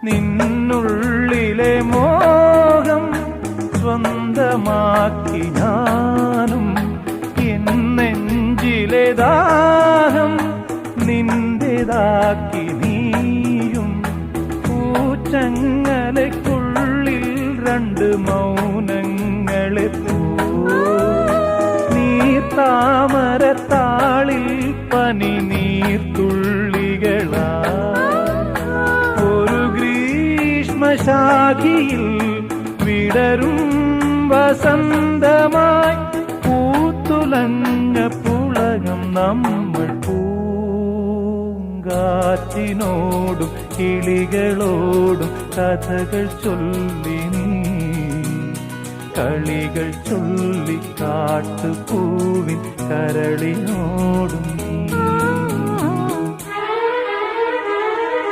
നിന്നുള്ളിലെ മോഹം സ്വന്തമാക്കി ഞാനും, എന്നെഞ്ചിലെ ദാഹം നിന്റേതാക്കി നീയും. പൂച്ചങ്ങലയ്ക്കുള്ളിൽ രണ്ട് മൗനങ്ങളെ നീർത്താമരത്താളിൽ പനി നീർത്തുള്ളികളാ. ഒരു ഗ്രീഷ്മശാഖിയിൽ വിടരും വസന്തമായി പൂത്തുലഞ്ഞ പുളകം നമ്മൾ. പൂങ്കാറ്റിനോടും കിളികളോടും കഥകൾ ചൊല്ലി നീ, കളികൾ ചൊല്ലി കാട്ടുപൂവിൻ കരളിനോടും